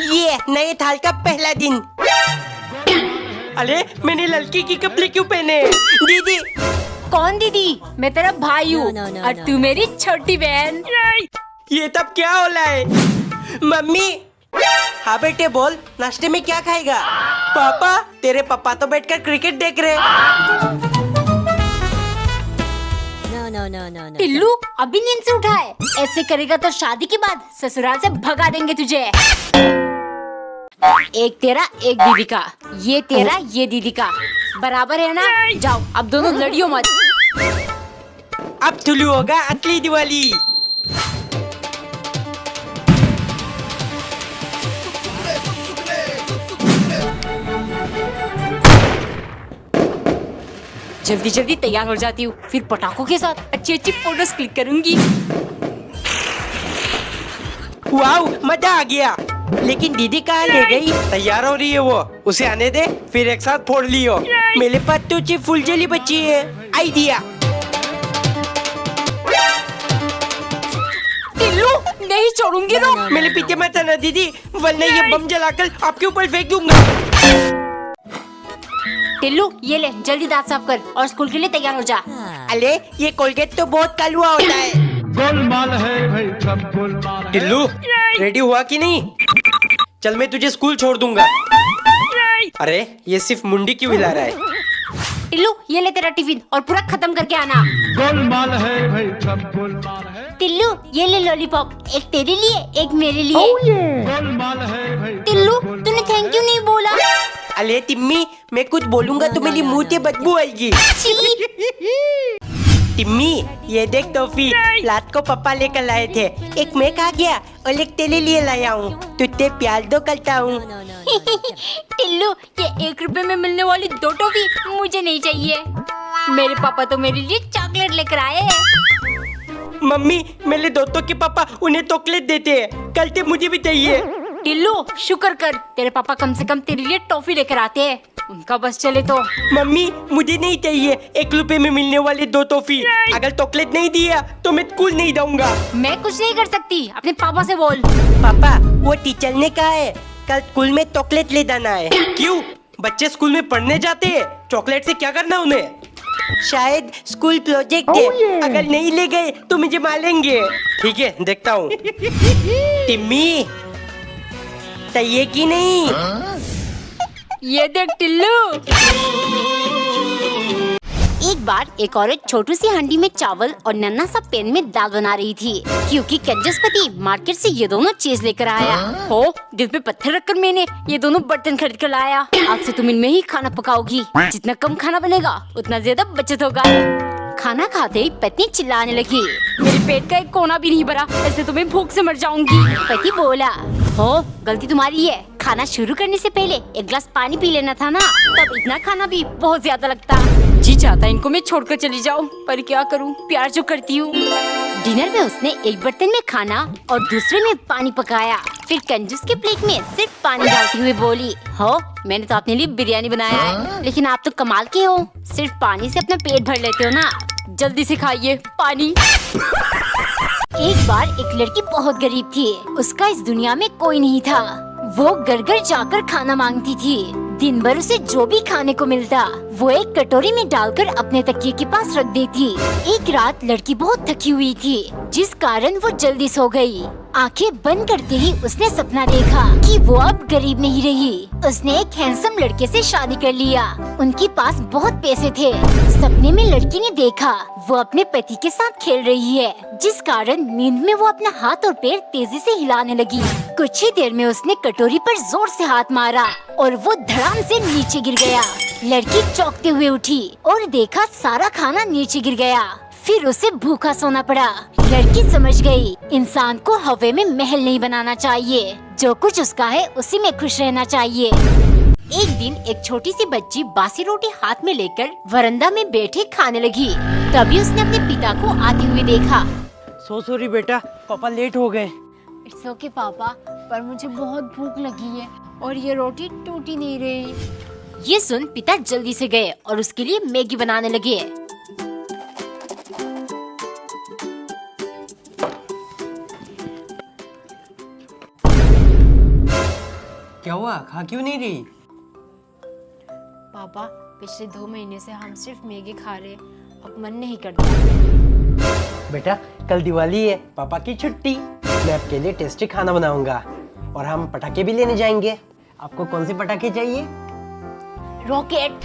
ये नए साल का पहला दिन। अरे मैंने लड़की की कपड़े क्यों पहने? दीदी। कौन दीदी? मैं तेरा भाई हूँ और तू मेरी छोटी बहन। ये तब क्या हो रहा है? मम्मी। हाँ बेटे बोल, नाश्ते में क्या खाएगा? पापा, तेरे पापा तो बैठकर क्रिकेट देख रहे। टिल्लू अभी नींद से उठा है। ऐसे करेगा तो शादी के बाद ससुराल से भगा देंगे तुझे। एक तेरा एक दीदी का, ये तेरा ये दीदी का बराबर है ना? जाओ अब दोनों लड़ियो मत। अब शुरू होगा असली दिवाली। जल्दी जल्दी तैयार हो जाती हूँ, फिर पटाखों के साथ अच्छी अच्छी फोटोज क्लिक करूंगी। वाओ, मजा आ गया। लेकिन दीदी कहाँ ले गई? तैयार हो रही है वो, उसे आने दे, फिर एक साथ फोड़ लियो। मेरे पास तो सिर्फ फुलझड़ी बची है। आइडिया। टिल्लू नहीं छोड़ूंगी ना। मेरे पीछे मत आना दीदी, वरना ये बम जलाकर आपके ऊपर फेंक दूंगा। टिल्लू ये ले, जल्दी दांत साफ कर और स्कूल के लिए तैयार हो जा। अरे ये कोलगेट तो बहुत कलवा होता है। गोलमाल है भाई, सब गोलमाल है। टिल्लू रेडी हुआ कि नहीं? चल मैं तुझे स्कूल छोड़ दूंगा। अरे ये सिर्फ मुंडी क्यों हिला रहा है? टिल्लू ये ले तेरा टिफिन और पूरा खत्म करके आना। गोलमाल है भाई, सब गोलमाल है। टिल्लू ये ले लॉलीपॉप, एक तेरे लिए एक मेरे लिए। गोलमाल है भाई। टिल्लू तूने थैंक यू नहीं बोला। अरे टिम्मी, मैं कुछ बोलूंगा तो मेरी मुंह से बदबू आएगी। टिम्मी ये देख टॉफी, रात को पापा लेकर लाए थे। एक मैं खा गया और एक तेरे लिए लाया हूँ। तुझसे प्यार दो करता हूँ। टिल्लू ये 1 रुपए में मिलने वाली 2 टॉफी मुझे नहीं चाहिए। मेरे पापा तो मेरे लिए चॉकलेट लेकर आए हैं। मम्मी मेरे दोस्तों के पापा उन्हें चॉकलेट देते हैं, कल से मुझे भी चाहिए। टिल्लू शुक्र कर, तेरे पापा कम से कम तेरे लिए टॉफी लेकर आते हैं। उनका बस चले तो। मम्मी मुझे नहीं चाहिए 1 रुपए में मिलने वाले 2 टॉफी। अगर चॉकलेट नहीं दिया तो मैं स्कूल नहीं जाऊंगा। मैं कुछ नहीं कर सकती, अपने पापा से बोल। पापा वो टीचर ने कहा है कल स्कूल में चॉकलेट ले जाना है। क्यों? बच्चे स्कूल में पढ़ने जाते हैं, चॉकलेट से क्या करना उन्हें? शायद स्कूल प्रोजेक्ट है। अगर नहीं ले गए तो मुझे मारेंगे। ठीक है देखता हूँ। टिम्मी चाहिए कि नहीं? ये देख टिल्लू। एक बार एक औरत छोटी सी हांडी में चावल और नन्हा सा पैन में दाल बना रही थी, क्योंकि कंजूसपति मार्केट से ये दोनों चीज लेकर आया। हो दिल पे पत्थर रखकर मैंने ये दोनों बर्तन खरीद कर लाया। आज से तुम इनमें ही खाना पकाओगी। जितना कम खाना बनेगा उतना ज्यादा बचत होगा। खाना खाते ही पत्नी चिल्लाने लगी, मेरे पेट का एक कोना भी नहीं भरा, ऐसे तो मैं भूख से मर जाऊंगी। पति बोला, हो गलती तुम्हारी है, खाना शुरू करने से पहले एक गिलास पानी पी लेना था ना, तब इतना खाना भी बहुत ज्यादा लगता। जी चाहता इनको मैं छोड़कर चली जाऊं, पर क्या करूं, प्यार जो करती हूँ। डिनर में उसने एक बर्तन में खाना और दूसरे में पानी पकाया। फिर कंजूस के प्लेट में सिर्फ पानी डालती हुए बोली, हो मैंने तो अपने लिए बिरयानी बनाया है, लेकिन आप तो कमाल के हो, सिर्फ पानी से अपना पेट भर लेते हो ना। जल्दी से खाइए पानी। एक बार एक लड़की बहुत गरीब थी, उसका इस दुनिया में कोई नहीं था। वो घर घर जाकर खाना मांगती थी। दिन भर उसे जो भी खाने को मिलता वो एक कटोरी में डालकर अपने तकिए के पास रख देती। एक रात लड़की बहुत थकी हुई थी, जिस कारण वो जल्दी सो गई। आंखें बंद करते ही उसने सपना देखा कि वो अब गरीब नहीं रही। उसने एक हैंडसम लड़के से शादी कर लिया। उनके पास बहुत पैसे थे। सपने में लड़की ने देखा वो अपने पति के साथ खेल रही है, जिस कारण नींद में वो अपना हाथ और पैर तेजी से हिलाने लगी। कुछ ही देर में उसने कटोरी पर जोर से हाथ मारा और वो धड़ाम से नीचे गिर गया। लड़की चौंकते हुए उठी और देखा सारा खाना नीचे गिर गया। फिर उसे भूखा सोना पड़ा। लड़की समझ गई इंसान को हवा में महल नहीं बनाना चाहिए, जो कुछ उसका है उसी में खुश रहना चाहिए। एक दिन एक छोटी सी बच्ची बासी रोटी हाथ में लेकर वरांदा में बैठे खाने लगी। तभी उसने अपने पिता को आते हुए देखा। सॉरी बेटा, पापा लेट हो गए। इट्स ओके पापा, पर मुझे बहुत भूख लगी है और ये रोटी टूट ही नहीं रही। ये सुन पिता जल्दी से गए और उसके लिए मैगी बनाने लगे। क्या हुआ, खा क्यों नहीं रही? पापा पिछले 2 महीने से हम सिर्फ मैगी खा रहे, अब मन नहीं करता। बेटा कल दिवाली है, पापा की छुट्टी, मैं आपके लिए टेस्टी खाना बनाऊंगा और हम पटाखे भी लेने जाएंगे। आपको कौन से पटाखे चाहिए? रॉकेट।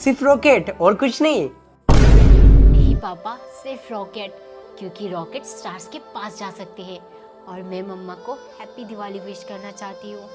सिर्फ रॉकेट और कुछ नहीं? नहीं पापा, सिर्फ रॉकेट, क्योंकि रॉकेट स्टार्स के पास जा सकते हैं और मैं मम्मा को हैप्पी दिवाली विश करना चाहती हूँ।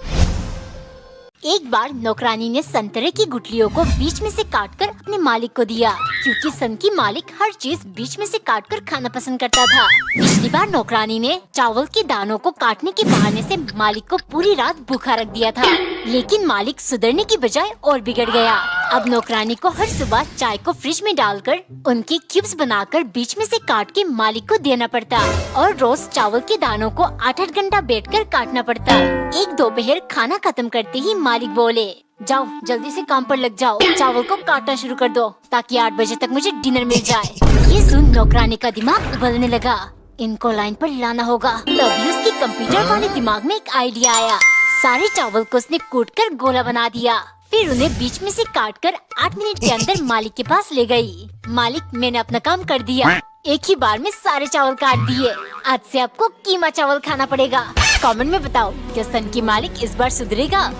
एक बार नौकरानी ने संतरे की गुठलियों को बीच में से काटकर अपने मालिक को दिया, क्योंकि सन की मालिक हर चीज बीच में से काटकर खाना पसंद करता था। पिछली बार नौकरानी ने चावल के दानों को काटने के बहाने से मालिक को पूरी रात भूखा रख दिया था, लेकिन मालिक सुधरने की बजाय और बिगड़ गया। अब नौकरानी को हर सुबह चाय को फ्रिज में डालकर उनके क्यूब्स बनाकर बीच में से काट के मालिक को देना पड़ता और रोज चावल के दानों को 8-8 घंटा बैठकर काटना पड़ता। एक दोपहर खाना खत्म करते ही मालिक बोले, जाओ जल्दी से काम पर लग जाओ, चावल को काटना शुरू कर दो ताकि 8 बजे तक मुझे डिनर मिल जाए। ये सुन नौकरानी का दिमाग उबलने लगा, इनको लाइन पर लाना होगा। तभी उसके कंप्यूटर वाले दिमाग में एक आइडिया आया। सारे चावल को उसने कूटकर गोला बना दिया, फिर उन्हें बीच में से काटकर 8 मिनट के अंदर मालिक के पास ले गई। मालिक, मैंने अपना काम कर दिया, एक ही बार में सारे चावल काट दिए, आज से आपको कीमा चावल खाना पड़ेगा। कमेंट में बताओ क्या सन की मालिक इस बार सुधरेगा?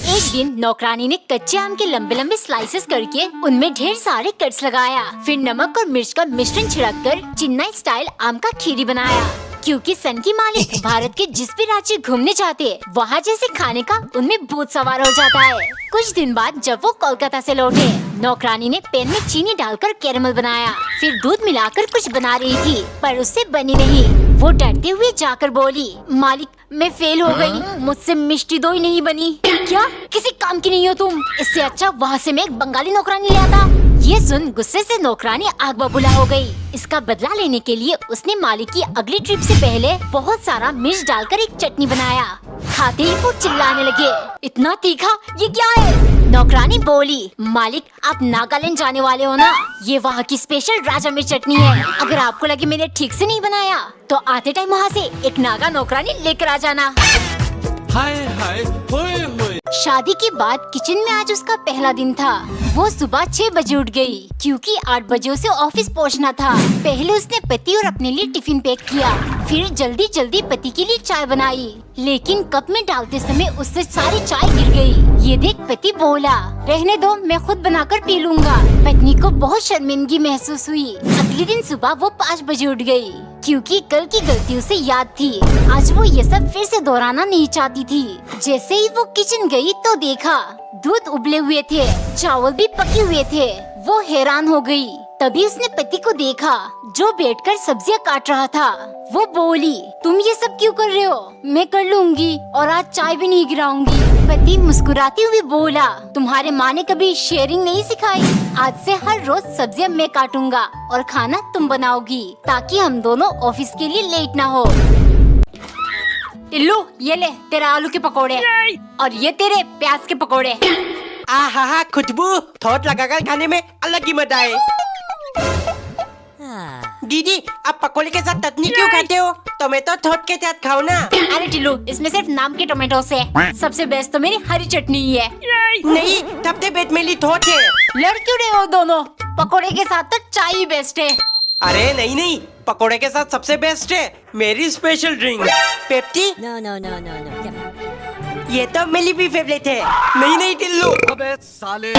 एक दिन नौकरानी ने कच्चे आम के लंबे लंबे स्लाइसेस करके उनमें ढेर सारे कट्स लगाया, फिर नमक और मिर्च का मिश्रण छिड़ककर चेन्नई स्टाइल आम का खीरी बनाया। क्योंकि सन की मालिक भारत के जिस भी राज्य घूमने जाते वहाँ जैसे खाने का उनमें भूत सवार हो जाता है। कुछ दिन बाद जब वो कोलकाता से लौटे, नौकरानी ने पैन में चीनी डालकर कैरमल बनाया, फिर दूध मिलाकर कुछ बना रही थी पर उससे बनी नहीं। वो डरते हुए जाकर बोली, मालिक मैं फेल हो गई, मुझसे मिष्टी दोई नहीं बनी। क्या किसी काम की नहीं हो तुम? इससे अच्छा वहाँ से मैं एक बंगाली नौकरानी ले आता। ये सुन गुस्से से नौकरानी आग बबूला हो गई। इसका बदला लेने के लिए उसने मालिक की अगली ट्रिप से पहले बहुत सारा मिर्च डालकर एक चटनी बनाया। खाते ही वो चिल्लाने लगे, इतना तीखा, ये क्या है? नौकरानी बोली, मालिक आप नागालैंड जाने वाले हो ना, ये वहाँ की स्पेशल राजा मिर्च चटनी है। अगर आपको लगे मैंने ठीक से नहीं बनाया तो आते टाइम वहाँ से एक नागा नौकरानी लेकर आ जाना। हाय हाय होए होए। शादी के बाद किचन में आज उसका पहला दिन था। वो सुबह 6 बजे उठ गई, क्योंकि 8 बजे उसे ऑफिस पहुंचना था। पहले उसने पति और अपने लिए टिफिन पैक किया, फिर जल्दी जल्दी पति के लिए चाय बनाई, लेकिन कप में डालते समय उससे सारी चाय गिर गई। ये देख पति बोला, रहने दो मैं खुद बनाकर पी लूंगा। पत्नी को बहुत शर्मिंदगी महसूस हुई। अगले दिन सुबह वो 5 बजे उठ गई, क्योंकि कल की गलती उसे याद थी। आज वो ये सब फिर से दोहराना नहीं चाहती थी। जैसे ही वो किचन गई तो देखा दूध उबले हुए थे, चावल भी पके हुए थे। वो हैरान हो गई। तभी उसने पति को देखा जो बैठकर सब्जियां काट रहा था। वो बोली, तुम ये सब क्यों कर रहे हो? मैं कर लूंगी और आज चाय भी नहीं गिराऊंगी। पति मुस्कुराते हुए बोला, तुम्हारे माँ ने कभी शेयरिंग नहीं सिखाई? आज से हर रोज सब्जियां मैं काटूंगा और खाना तुम बनाओगी, ताकि हम दोनों ऑफिस के लिए लेट ना हो। टिल्लू ये ले तेरा आलू के पकोड़े और ये तेरे प्याज के पकोड़े। आहा खुशबू, थोट लगाकर खाने में अलग ही मजा है। दीदी आप पकोड़े के साथ चटनी क्यों खाते हो? टोमेटो थोट के साथ खाओ ना। अरे टिल्लू इसमें सिर्फ नाम के टोमेटो से, सबसे बेस्ट तो मेरी हरी चटनी ही है। नहीं, सबसे बेस्ट मेरी थोट है। लड़ क्यों रहे हो दोनों? पकोड़े के साथ तो चाय ही बेस्ट है। अरे नहीं, पकोड़े के साथ सबसे बेस्ट है मेरी स्पेशल ड्रिंक पेप्सी। No. ये तो मेरी भी फेवरेट है। नहीं टिल्लू। अबे साले।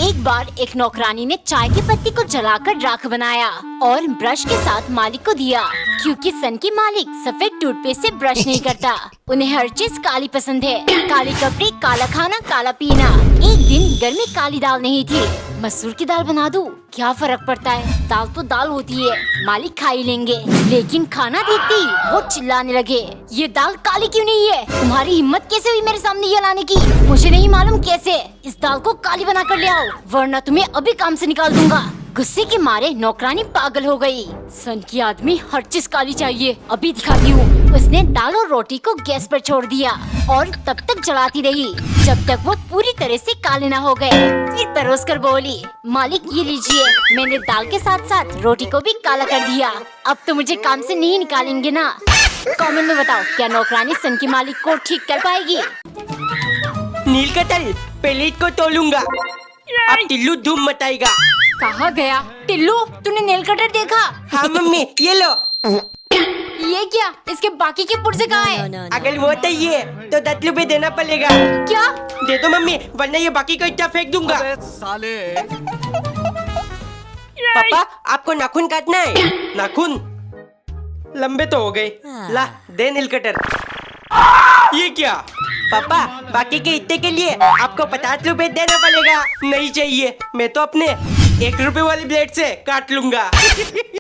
एक बार एक नौकरानी ने चाय की पत्ती को जलाकर राख बनाया और ब्रश के साथ मालिक को दिया, क्योंकि सन की मालिक सफेद टूथपेस्ट से ब्रश नहीं करता। उन्हें हर चीज काली पसंद है, काली कपड़े, काला खाना, काला पीना। एक दिन घर में काली दाल नहीं थी। मसूर की दाल बना दूं? क्या फर्क पड़ता है, दाल तो दाल होती है, मालिक खा ही लेंगे। लेकिन खाना देखते ही वो चिल्लाने लगे, ये दाल काली क्यों नहीं है? तुम्हारी हिम्मत कैसे हुई मेरे सामने ये लाने की? मुझे नहीं मालूम कैसे। इस दाल को काली बना कर ले आओ, वरना तुम्हें अभी काम से निकाल दूंगा। गुस्से के मारे नौकरानी पागल हो गई। सन की आदमी हर चीज काली चाहिए, अभी दिखाती हूँ। उसने दाल और रोटी को गैस पर छोड़ दिया और तब तक जलाती रही जब तक वो पूरी तरह से काले ना हो गए। फिर परोस कर बोली, मालिक ये लीजिए, मैंने दाल के साथ साथ रोटी को भी काला कर दिया। अब तो मुझे काम से नहीं निकालेंगे ना? कमेंट में बताओ क्या नौकरानी सन की मालिक को ठीक कर पाएगी? नील कटल पहले इसको तोलूंगा, अब टिल्लू धूम मचाएगा। कहाँ गया टिल्लू? तूने नेल कटर देखा? हाँ मम्मी ये लो। ये क्या? इसके बाकी के पुर्जे कहाँ है? अगर वो चाहिए तो 10 रुपए देना पड़ेगा। क्या? दे दो मम्मी, वरना ये बाकी का इतना फेंक दूंगा। अबे साले पापा आपको नाखून काटना है? नाखून लंबे तो हो गए, ला दे नील कटर। ये क्या? पापा बाकी के इतने के लिए आपको 50 रुपए देना पड़ेगा। नहीं चाहिए, मैं तो अपने 1 रुपए वाली ब्लेड से काट लूंगा।